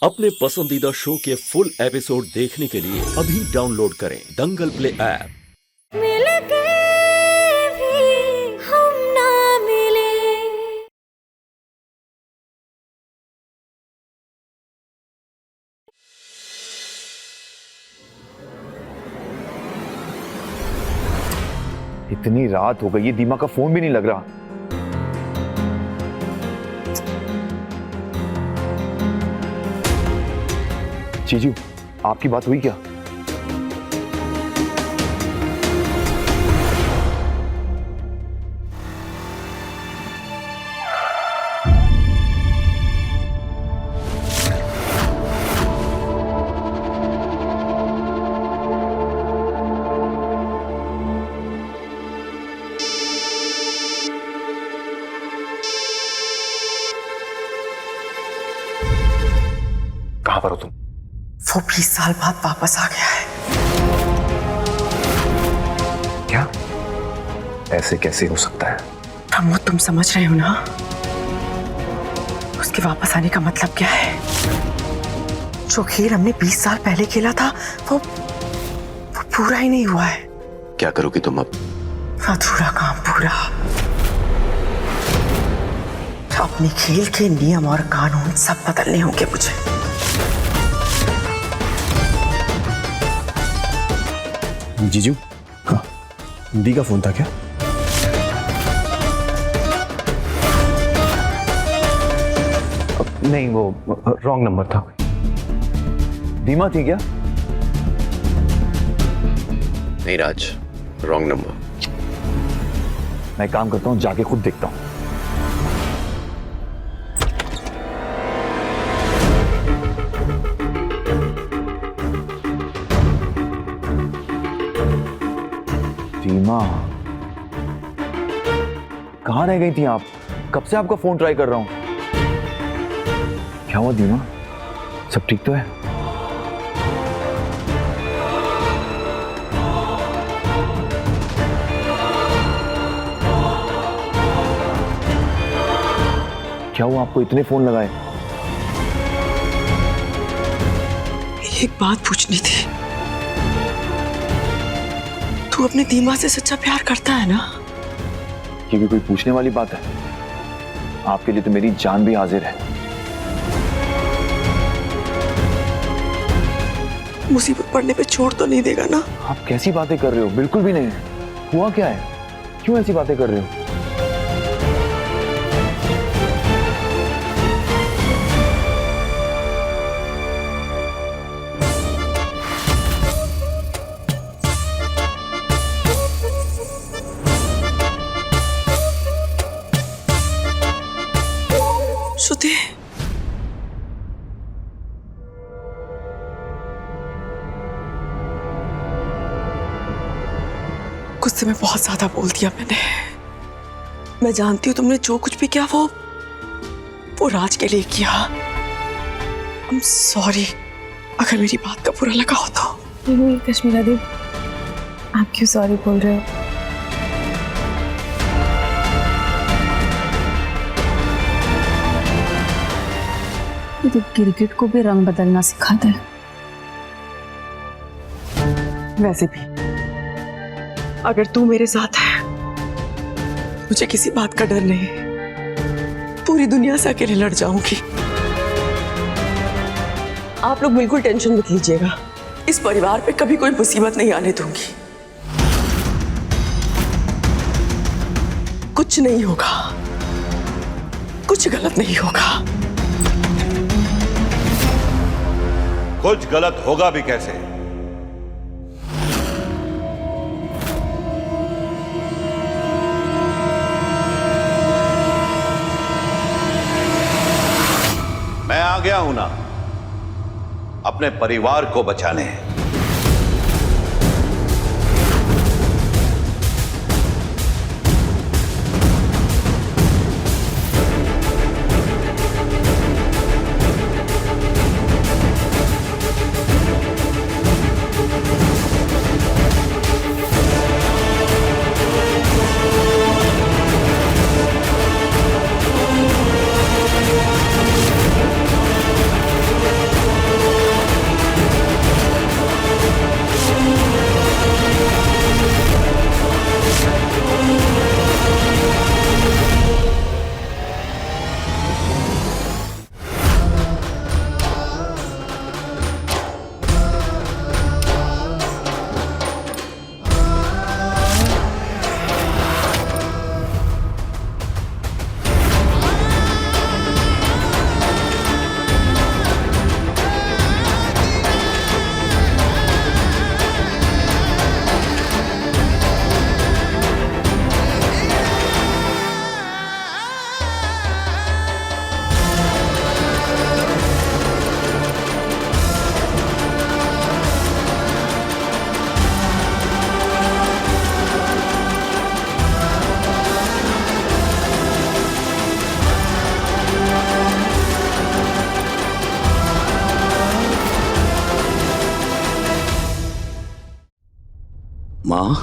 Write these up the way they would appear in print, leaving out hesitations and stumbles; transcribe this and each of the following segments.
अपने पसंदीदा शो के फुल एपिसोड देखने के लिए अभी डाउनलोड करें दंगल प्ले ऐप। मिलके भी हम ना मिले। इतनी रात हो गई है, दीमा का फोन भी नहीं लग रहा। जीजू, आपकी बात हुई क्या? कहां पर हो तुम? वो 20 साल बाद वापस आ गया है। क्या? ऐसे कैसे हो सकता है? प्रमोद, तुम समझ रहे हो ना? उसके वापस आने का मतलब क्या है? जो खेल हमने 20 साल पहले खेला था वो पूरा ही नहीं हुआ है। क्या करोगी तुम अब? अधूरा काम पूरा। अपने खेल के नियम और कानून सब बदलने होंगे मुझे। जीजू, हाँ, दी का फोन था क्या? नहीं, वो रॉन्ग नंबर था। दीमा थी क्या? नहीं राज, रॉन्ग नंबर। मैं एक काम करता हूं, जाके खुद देखता हूं। दीमा, कहां रह गई थी आप? कब से आपका फोन ट्राई कर रहा हूं। क्या हुआ दीमा? सब ठीक तो है? क्या हुआ, आपको इतने फोन लगाए? एक बात पूछनी थी। तू अपने दीमा से सच्चा प्यार करता है ना? ये भी कोई पूछने वाली बात है? आपके लिए तो मेरी जान भी हाजिर है। मुसीबत पड़ने पे छोड़ तो नहीं देगा ना? आप कैसी बातें कर रहे हो? बिल्कुल भी नहीं। हुआ क्या है? क्यों ऐसी बातें कर रहे हो? श्रुति, गुस्से में बहुत ज्यादा बोल दिया मैंने। मैं जानती हूँ तुमने जो कुछ भी किया वो राज के लिए किया। I'm sorry अगर मेरी बात का बुरा लगा हो तो। नहीं कश्मीरा दी, आप क्यों सॉरी बोल रहे हो? ये तो गिरगिट को भी रंग बदलना सिखाता है। वैसे भी अगर तू मेरे साथ है, मुझे किसी बात का डर नहीं। पूरी दुनिया से अकेले लड़ जाऊंगी। आप लोग बिल्कुल टेंशन मत लीजिएगा। इस परिवार पे कभी कोई मुसीबत नहीं आने दूंगी। कुछ नहीं होगा, कुछ गलत नहीं होगा। कुछ गलत होगा भी कैसे? मैं आ गया हूं ना अपने परिवार को बचाने। माँ,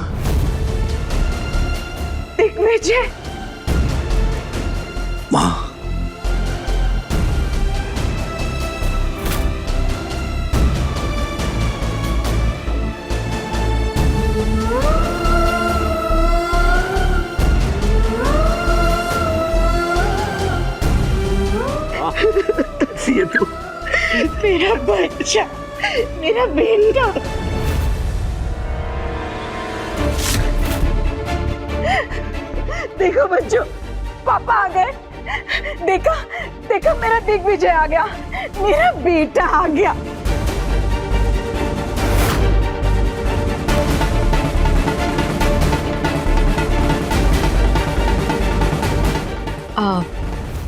दिग्विजय, माँ, मेरा बच्चा, मेरा बेटा। देखो बच्चों, पापा आ गए। देखा देखा, मेरा दिग्विजय आ गया, मेरा बेटा आ गया।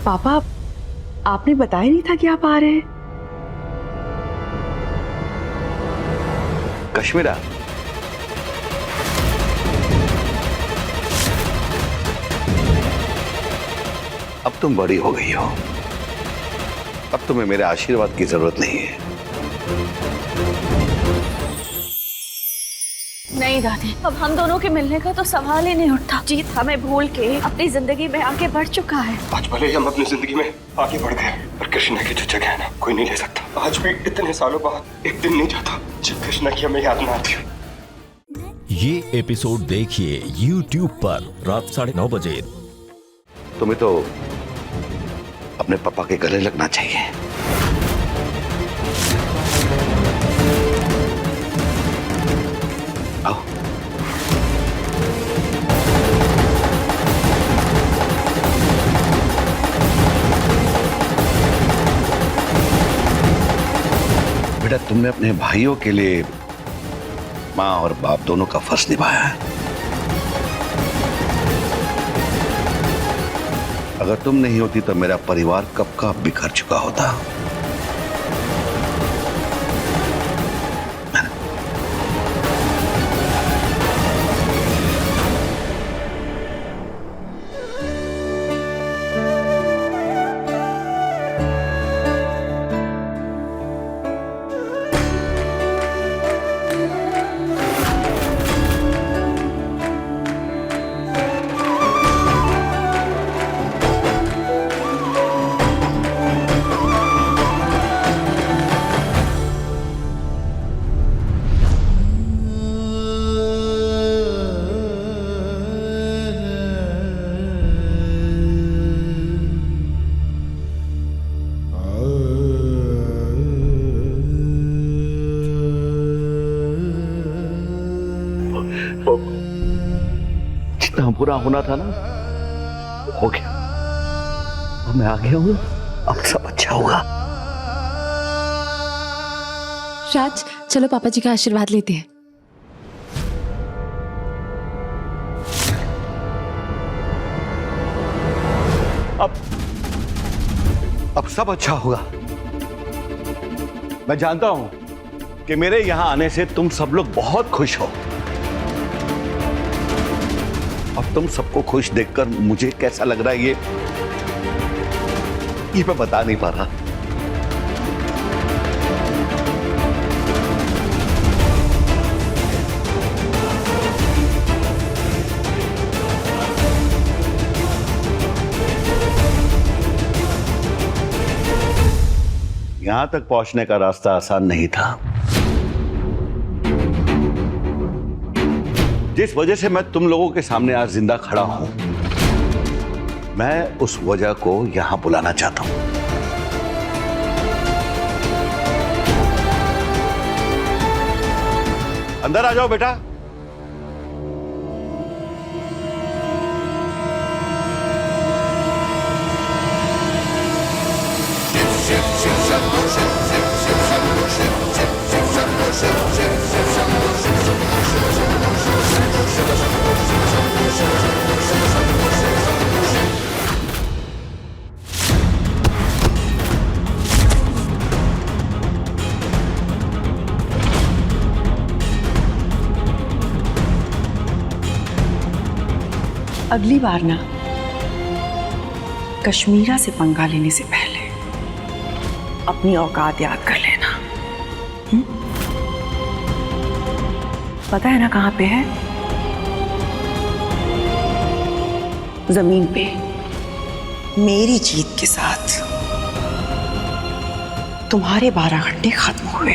पापा, आपने बताया नहीं था कि आप आ रहे हैं। कश्मीरा, अब तुम बड़ी हो गई हो, अब तुम्हें मेरे आशीर्वाद की जरूरत नहीं है। नहीं दादी, अब हम दोनों के मिलने का तो सवाल ही नहीं उठता। जीत हमें भूल के अपनी जिंदगी में आगे बढ़ चुका है। आज भले ही हम अपनी जिंदगी में आगे बढ़ गए, पर कृष्णा की जो जगह है ना, कोई नहीं ले सकता। आज भी इतने सालों बाद एक दिन नहीं जाता जब कृष्णा की हमें याद ना आती हो। ये एपिसोड देखिए YouTube पर रात 9:30 बजे। तुम्हें तो अपने पापा के गले लगना चाहिए। आओ। बेटा, तुमने अपने भाइयों के लिए माँ और बाप दोनों का फर्ज निभाया है। अगर तुम नहीं होती तो मेरा परिवार कब का बिखर चुका होता। जितना बुरा होना था ना, हो गया। अब मैं आ गया हूं, अब सब अच्छा होगा। राज, चलो पापा जी का आशीर्वाद लेते हैं। अब सब अच्छा होगा। मैं जानता हूं कि मेरे यहां आने से तुम सब लोग बहुत खुश हो। अब तुम सबको खुश देखकर मुझे कैसा लग रहा है ये मैं बता नहीं पा रहा। यहां तक पहुंचने का रास्ता आसान नहीं था। जिस वजह से मैं तुम लोगों के सामने आज जिंदा खड़ा हूं, मैं उस वजह को यहां बुलाना चाहता हूं। अंदर आ जाओ बेटा। अगली बार ना, कश्मीरा से पंगा लेने से पहले अपनी औकात याद कर लेना। पता है ना कहां पे है? जमीन पे मेरी जीत के साथ तुम्हारे 12 घंटे खत्म हुए।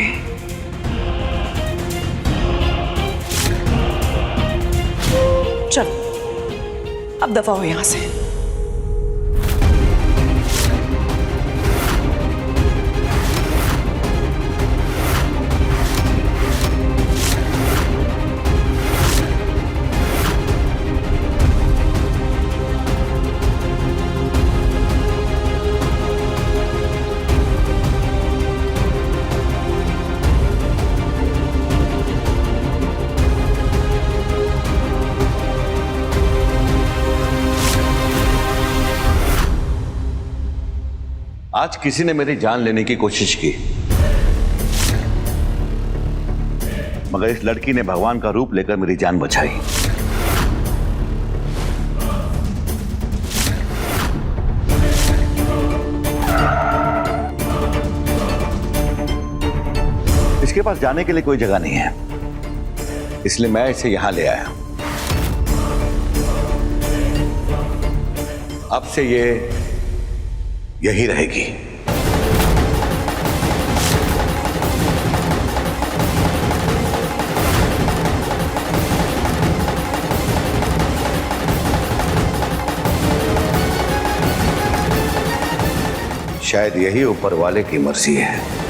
चलो अब दफा हो यहां से। आज किसी ने मेरी जान लेने की कोशिश की, मगर इस लड़की ने भगवान का रूप लेकर मेरी जान बचाई। इसके पास जाने के लिए कोई जगह नहीं है, इसलिए मैं इसे यहां ले आया। अब से ये यही रहेगी। शायद यही ऊपर वाले की मर्जी है।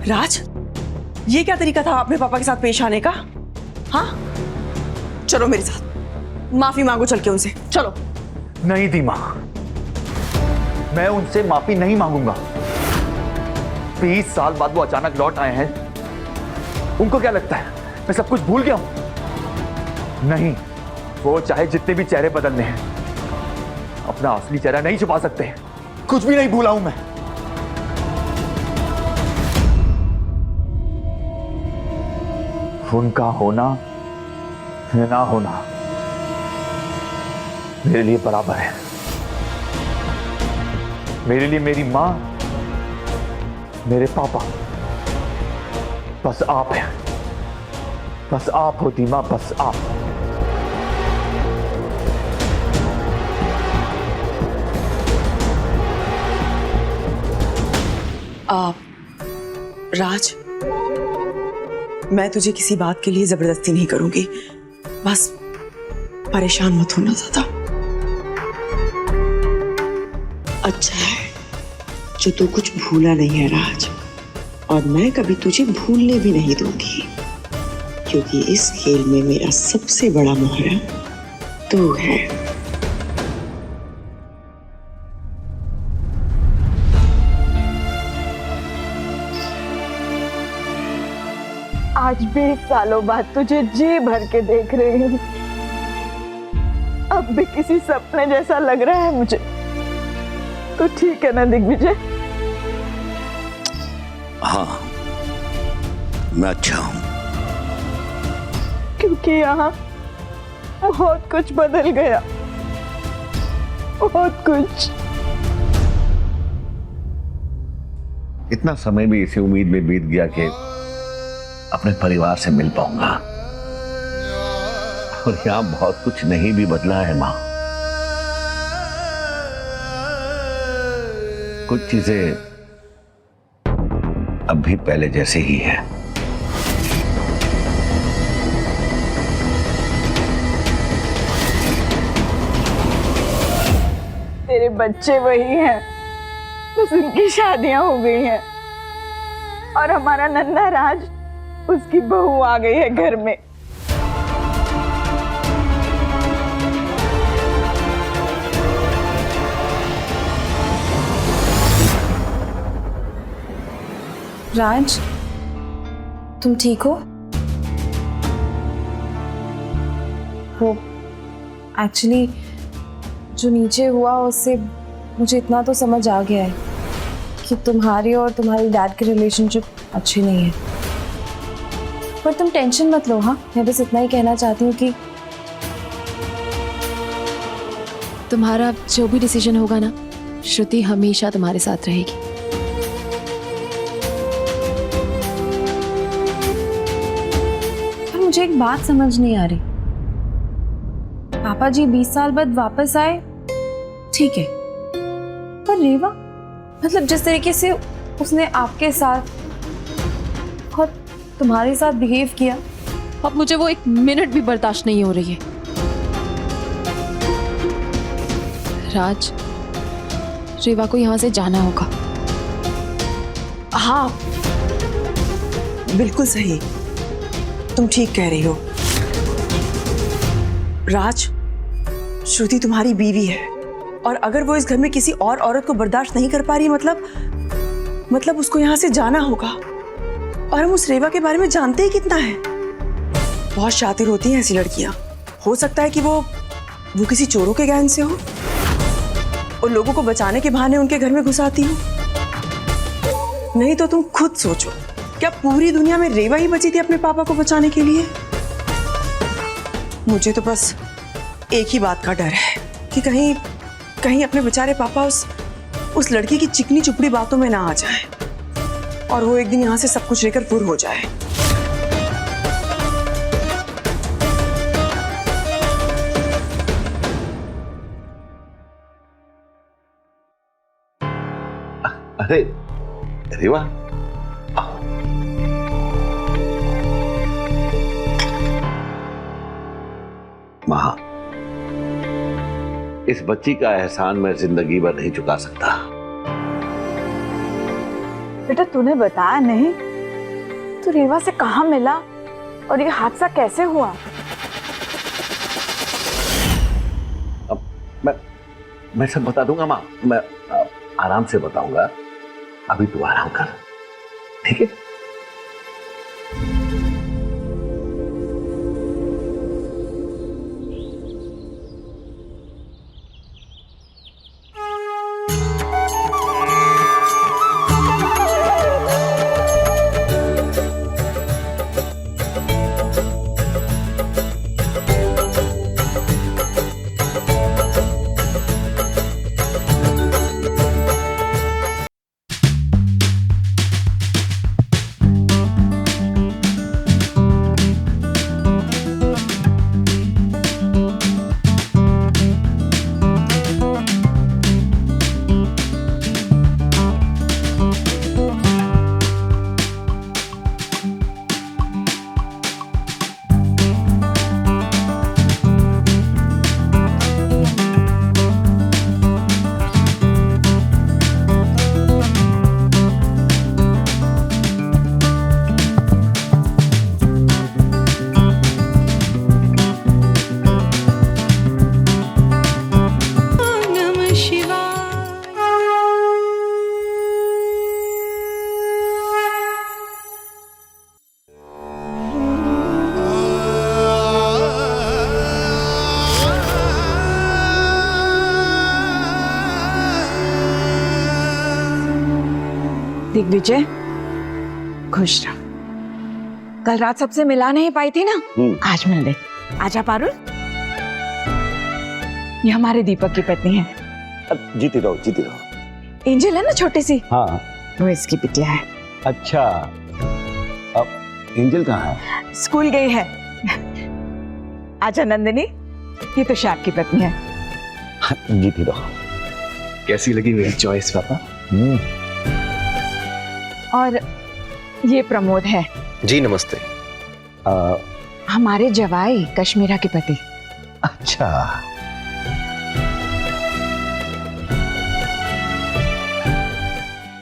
राज, ये क्या तरीका था अपने पापा के साथ पेश आने का? हाँ, चलो मेरे साथ, माफी मांगो चल के उनसे, चलो। नहीं दीमा, मैं उनसे माफी नहीं मांगूंगा। 20 साल बाद वो अचानक लौट आए हैं, उनको क्या लगता है मैं सब कुछ भूल गया हूं? नहीं, वो चाहे जितने भी चेहरे बदलने हैं, अपना असली चेहरा नहीं छुपा सकते। कुछ भी नहीं भूला हूं मैं। उनका होना या ना होना मेरे लिए बराबर है। मेरे लिए मेरी मां, मेरे पापा, बस आप हैं। बस आप हो दीमा, बस आप। राज, मैं तुझे किसी बात के लिए जबरदस्ती नहीं करूंगी, बस परेशान मत होना ज्यादा। अच्छा है जो तू कुछ भूला नहीं है राज, और मैं कभी तुझे भूलने भी नहीं दूंगी, क्योंकि इस खेल में मेरा सबसे बड़ा मुहर्रम तू है। आज 20 सालों बाद तुझे जी भर के देख रही हूँ। अब भी किसी सपने जैसा लग रहा है मुझे। तो ठीक है ना दिग्विजय? हाँ, मैं अच्छा हूं। क्योंकि यहाँ बहुत कुछ बदल गया, बहुत कुछ। इतना समय भी इसी उम्मीद में बीत गया कि अपने परिवार से मिल पाऊंगा, और यहां बहुत कुछ नहीं भी बदला है मां। कुछ चीजें अब भी पहले जैसे ही है। तेरे बच्चे वही हैं, बस उनकी शादियां हो गई हैं, और हमारा नन्हा राज, उसकी बहू आ गई है घर में। राज, तुम ठीक हो? वो एक्चुअली जो नीचे हुआ उससे मुझे इतना तो समझ आ गया है कि तुम्हारी और तुम्हारी डैड की रिलेशनशिप अच्छी नहीं है। पर तुम टेंशन मत लो। हाँ, मैं बस इतना ही कहना चाहती हूँ कि तुम्हारा जो भी डिसीजन होगा ना, श्रुति हमेशा तुम्हारे साथ रहेगी। पर मुझे एक बात समझ नहीं आ रही। पापा जी 20 साल बाद वापस आए, ठीक है, पर रेवा, मतलब जिस तरीके से उसने आपके साथ और तुम्हारे साथ बिहेव किया, अब मुझे वो एक मिनट भी बर्दाश्त नहीं हो रही है। राज, रेवा को यहाँ से जाना होगा। हाँ, बिल्कुल सही, तुम ठीक कह रही हो। राज, श्रुति तुम्हारी बीवी है और अगर वो इस घर में किसी और औरत को बर्दाश्त नहीं कर पा रही, मतलब उसको यहाँ से जाना होगा। और हम उस रेवा के बारे में जानते ही कितना है। बहुत शातिर होती हैं ऐसी लड़कियां। हो सकता है कि वो किसी चोरों के गैंग से हो और लोगों को बचाने के बहाने उनके घर में घुस आती हो। नहीं तो तुम खुद सोचो, क्या पूरी दुनिया में रेवा ही बची थी अपने पापा को बचाने के लिए? मुझे तो बस एक ही बात का डर है कि कहीं अपने बेचारे पापा उस लड़की की चिकनी चुपड़ी बातों में ना आ जाए और वो एक दिन यहाँ से सब कुछ लेकर फुर हो जाए। अरे रेवा, माँ, इस बच्ची का एहसान मैं जिंदगी भर नहीं चुका सकता। बेटा, तूने बताया नहीं, तू रेवा से कहाँ मिला और ये हादसा कैसे हुआ? अब मैं सब बता दूंगा माँ, मैं आराम से बताऊंगा। अभी तू आराम कर, ठीक है? दिग्विजय, खुश रहो। कल रात सबसे मिला नहीं पाई थी ना, आज मिल गई। आजा पारुल, ये हमारे दीपक की पत्नी है। जीती रहो, जीती रहो। एंजल है ना छोटी सी, हाँ, वो इसकी बिटिया है। अच्छा, अब एंजल कहाँ है? स्कूल गई है। आजा नंदिनी, ये तो शाप की पत्नी है। जीती रहो। कैसी लगी मेरी चॉइस पापा? और ये प्रमोद है। जी नमस्ते। हमारे जवाई कश्मीरा के पति। अच्छा,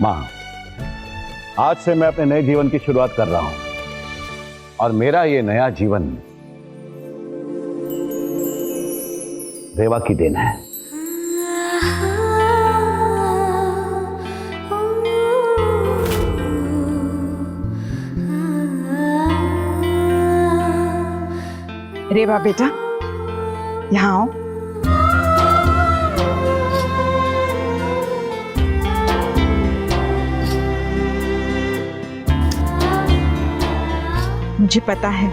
माँ, आज से मैं अपने नए जीवन की शुरुआत कर रहा हूं और मेरा ये नया जीवन रेवा की देन है। रेवा बेटा, यहाँ आओ। मुझे पता है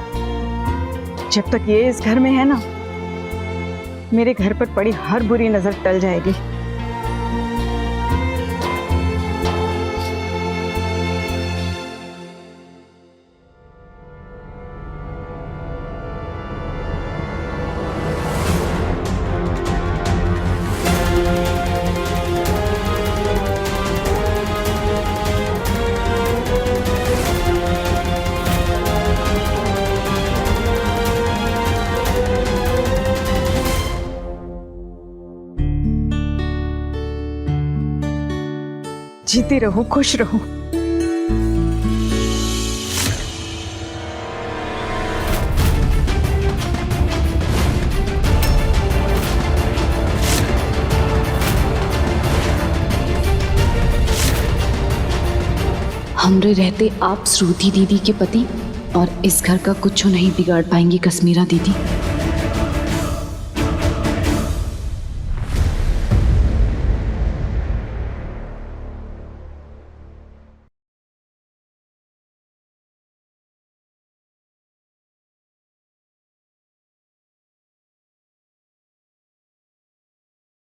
जब तक ये इस घर में है ना, मेरे घर पर पड़ी हर बुरी नजर टल जाएगी। जीती रहो, खुश रहो। हमरे रहते आप श्रुति दीदी के पति और इस घर का कुछ नहीं बिगाड़ पाएंगी कश्मीरा दीदी।